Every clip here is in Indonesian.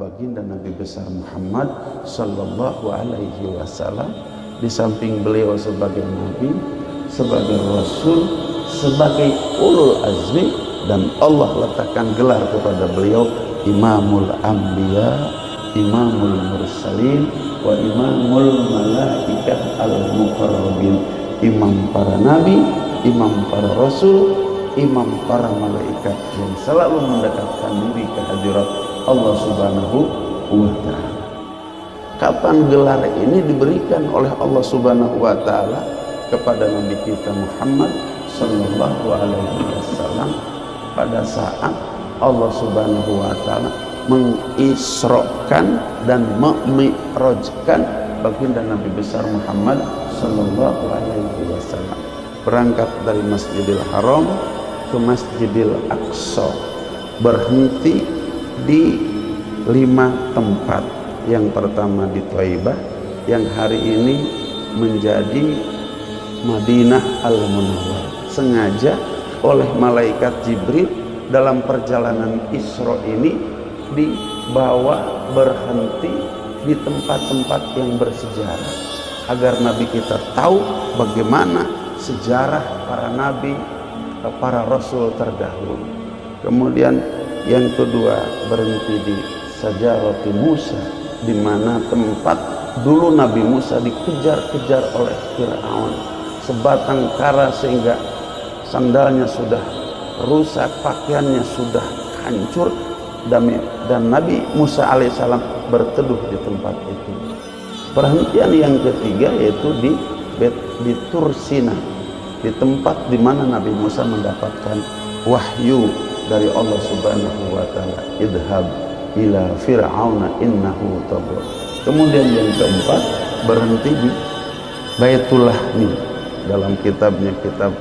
baginda Nabi besar Muhammad sallallahu alaihi wasallam. Di samping beliau sebagai nabi, sebagai rasul, sebagai ulul azmi, dan Allah letakkan gelar kepada beliau Imamul Anbiya, Imamul Mursalin, wa Imamul Malaikat Al-Muqarrabin. Imam para nabi, imam para rasul, imam para malaikat yang selalu mendekatkan diri ke hadirat Allah Subhanahu wa ta'ala. Kapan gelar ini diberikan oleh Allah Subhanahu wa ta'ala kepada Nabi kita Muhammad sallallahu alaihi wasallam? Pada saat Allah Subhanahu wa ta'ala mengisrokan dan memi'rajkan baginda Nabi besar Muhammad sallallahu alaihi wasallam, berangkat dari Masjidil Haram ke Masjidil Aqsa, berhenti di 5 tempat. Yang pertama di Thaibah, yang hari ini menjadi Madinah Al-Munawwarah. Sengaja oleh malaikat Jibril dalam perjalanan Isra ini dibawa berhenti di tempat-tempat yang bersejarah, agar Nabi kita tahu bagaimana sejarah para nabi, para rasul terdahulu. Kemudian yang kedua berhenti di Sajarati Musa, di mana tempat dulu Nabi Musa dikejar-kejar oleh Fir'aun sebatang kara sehingga sandalnya sudah rusak, pakaiannya sudah hancur, dan Nabi Musa alaihissalam berteduh di tempat itu. Perhentian yang ketiga yaitu di Tursina, di tempat di mana Nabi Musa mendapatkan wahyu dari Allah Subhanahu wa ta'ala, idhab ila fir'auna innahu tagha. Kemudian yang keempat berhenti di Baitul Lahmi, dalam kitabnya kitab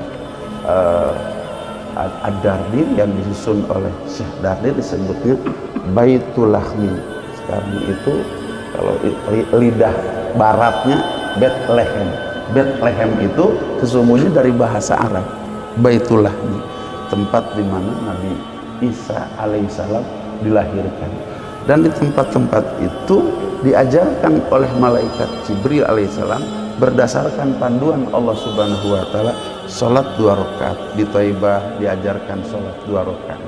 Ad-Dardir yang disusun oleh Syekh Dardir disebutnya Baitul Lahmi. Sekarang itu kalau lidah baratnya Bethlehem. Bethlehem itu sesungguhnya dari bahasa Arab. Baitul Lahmi, tempat di mana Nabi Isa alaihissalam dilahirkan. Dan di tempat-tempat itu diajarkan oleh malaikat Jibril alaihissalam berdasarkan panduan Allah Subhanahu wa ta'ala salat 2 rakaat. Di Thaibah diajarkan salat 2 rakaat.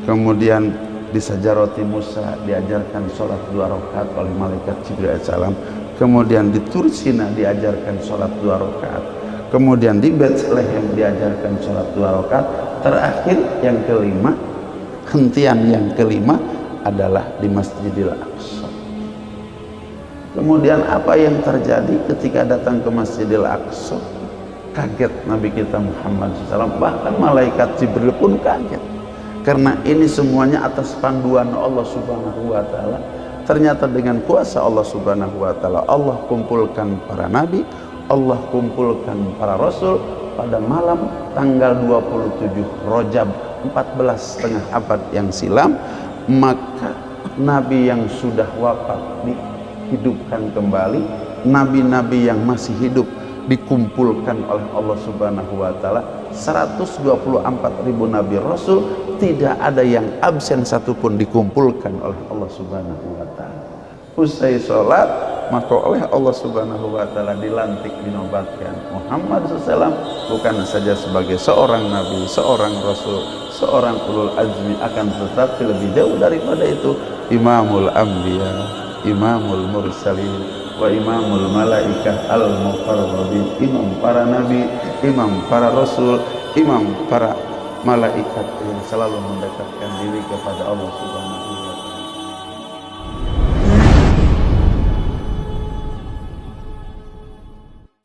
Kemudian di Sajarati Musa diajarkan salat 2 rakaat oleh malaikat Jibril alaihissalam. Kemudian di Tursina diajarkan salat 2 rakaat. Kemudian di Bethlehem diajarkan salat 2 rakaat. Terakhir yang kelima, hentian yang kelima adalah di Masjidil Aqsa. Kemudian apa yang terjadi ketika datang ke Masjidil Aqsa? Kaget Nabi kita Muhammad SAW, bahkan malaikat Jibril pun kaget, karena ini semuanya atas panduan Allah Subhanahu wa ta'ala. Ternyata dengan kuasa Allah Subhanahu wa ta'ala, Allah kumpulkan para nabi, Allah kumpulkan para rasul pada malam tanggal 27 Rajab 14,5 abad yang silam. Maka nabi yang sudah wafat dihidupkan kembali, nabi-nabi yang masih hidup dikumpulkan oleh Allah Subhanahu wa ta'ala. 124.000 nabi rasul, tidak ada yang absen satupun dikumpulkan oleh Allah Subhanahu wa ta'ala. Usai sholat, maka oleh Allah Subhanahu wa ta'ala dilantik, dinobatkan Muhammad SAW bukan saja sebagai seorang nabi, seorang rasul, seorang ulul azmi, akan tetapi lebih jauh daripada itu Imamul Anbiya, Imamul Mursalin, wa Imamul Malaikat Al-Muqarrabin. Imam para nabi, imam para rasul, imam para malaikat yang selalu mendekatkan diri kepada Allah Subhanahu